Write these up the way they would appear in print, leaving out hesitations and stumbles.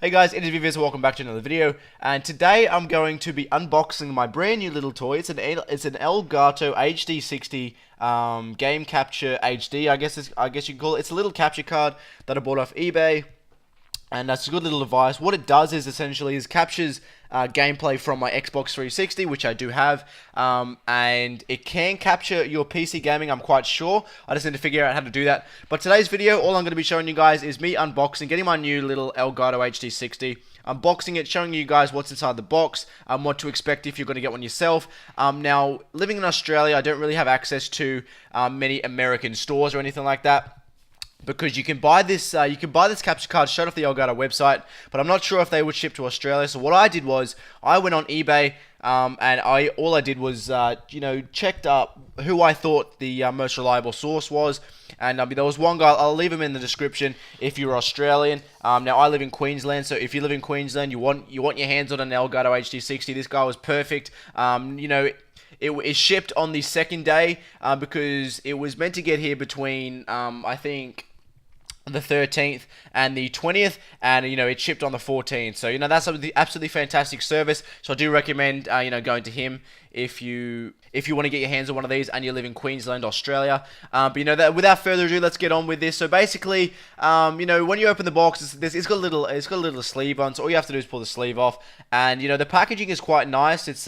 Hey guys, it is Vivius, welcome back to another video, and today I'm going to be unboxing my brand new little toy. It's an Elgato HD-60 game capture HD, I guess you can call it. It's a little capture card that I bought off eBay, and that's a good little device. What it does is essentially captures gameplay from my Xbox 360, which I do have, and it can capture your PC gaming, I'm quite sure. I just need to figure out how to do that. But today's video, all I'm going to be showing you guys is me unboxing, getting my new little Elgato HD-60, unboxing it, showing you guys what's inside the box, what to expect if you're going to get one yourself. Now, living in Australia, I don't really have access to many American stores or anything like that, because you can buy this capture card straight off the Elgato website, but I'm not sure if they would ship to Australia. So what I did was I went on eBay, and all I did was checked up who I thought the most reliable source was, and there was one guy. I'll leave him in the description if you're Australian. Now I live in Queensland, so if you live in Queensland, you want your hands on an Elgato HD-60. This guy was perfect. It is shipped on the second day because it was meant to get here between I think the 13th and the 20th, and it shipped on the 14th. So that's absolutely fantastic service. So I do recommend going to him if you want to get your hands on one of these and you live in Queensland, Australia. But without further ado, let's get on with this. So basically, when you open the box, it's got a little sleeve on. So all you have to do is pull the sleeve off, and the packaging is quite nice. It's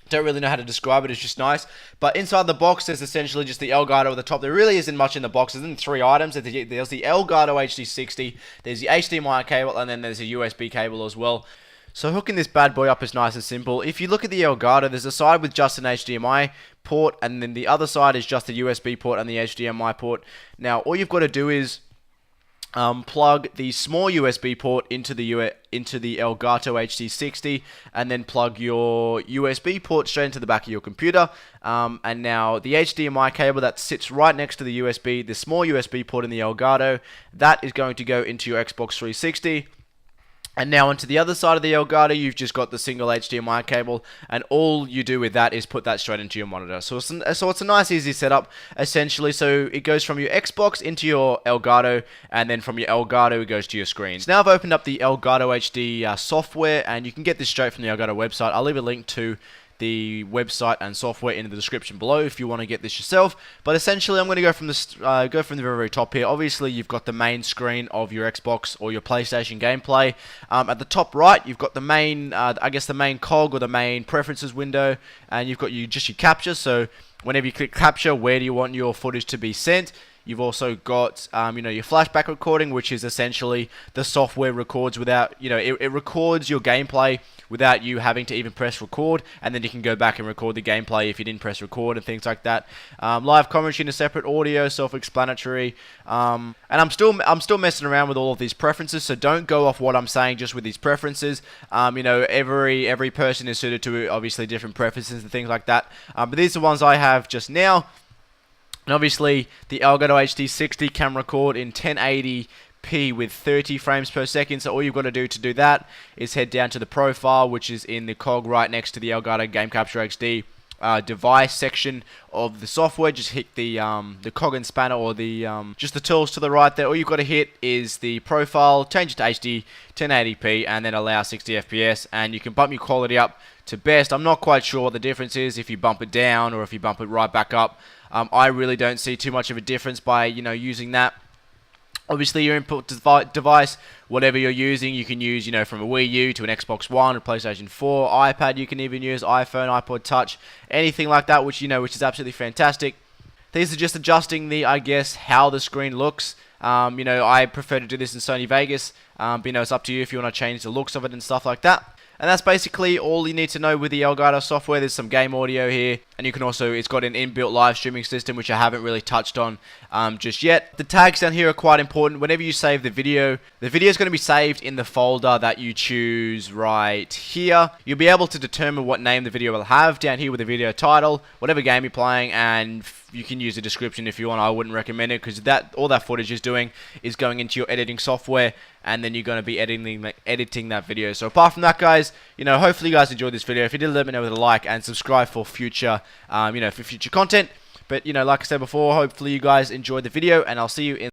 don't really know how to describe it, it's just nice. But inside the box, there's essentially just the Elgato at the top. There really isn't much in the box. There's only 3 items. There's the Elgato HD-60, there's the HDMI cable, and then there's a USB cable as well. So hooking this bad boy up is nice and simple. If you look at the Elgato, there's a side with just an HDMI port, and then the other side is just the USB port and the HDMI port. Now, all you've got to do is plug the small USB port into the Elgato HD-60, and then plug your USB port straight into the back of your computer. And now the HDMI cable that sits right next to the small USB port in the Elgato, that is going to go into your Xbox 360. And now onto the other side of the Elgato, you've just got the single HDMI cable, and all you do with that is put that straight into your monitor. So it's a nice, easy setup, essentially. So it goes from your Xbox into your Elgato, and then from your Elgato, it goes to your screen. So now I've opened up the Elgato HD software, and you can get this straight from the Elgato website. I'll leave a link to the website and software in the description below if you want to get this yourself. But essentially, I'm going to go from the very top here. Obviously, you've got the main screen of your Xbox or your PlayStation gameplay. At the top right, you've got the main, the main cog or the main preferences window, and you've got your capture. So whenever you click capture, where do you want your footage to be sent? You've also got, your flashback recording, which is essentially the software records without, it records your gameplay without you having to even press record, and then you can go back and record the gameplay if you didn't press record and things like that. Live commentary in a separate audio, self-explanatory, and I'm still messing around with all of these preferences, so don't go off what I'm saying just with these preferences. Every person is suited to obviously different preferences and things like that. But these are the ones I have just now. And obviously, the Elgato HD-60 can record in 1080p with 30 frames per second. So all you've got to do that is head down to the profile, which is in the cog right next to the Elgato Game Capture HD device section of the software. Just hit the cog and spanner, or just the tools to the right there. All you've got to hit is the profile, change it to HD 1080p, and then allow 60 FPS, and you can bump your quality up to best. I'm not quite sure what the difference is if you bump it down or if you bump it right back up. I really don't see too much of a difference by using that. Obviously, your input device, whatever you're using, you can use from a Wii U to an Xbox One, a PlayStation 4, iPad. You can even use iPhone, iPod Touch, anything like that, which is absolutely fantastic. These are just adjusting how the screen looks. I prefer to do this in Sony Vegas. But it's up to you if you want to change the looks of it and stuff like that. And that's basically all you need to know with the Elgato software. There's some game audio here, and you can also, it's got an inbuilt live streaming system, which I haven't really touched on just yet. The tags down here are quite important. Whenever you save the video is going to be saved in the folder that you choose right here. You'll be able to determine what name the video will have down here with the video title, whatever game you're playing, and you can use a description if you want. I wouldn't recommend it, because all that footage is doing is going into your editing software, and then you're going to be editing that video. So apart from that, guys, hopefully you guys enjoyed this video. If you did, let me know with a like and subscribe for future, for future content. But like I said before, hopefully you guys enjoyed the video, and I'll see you in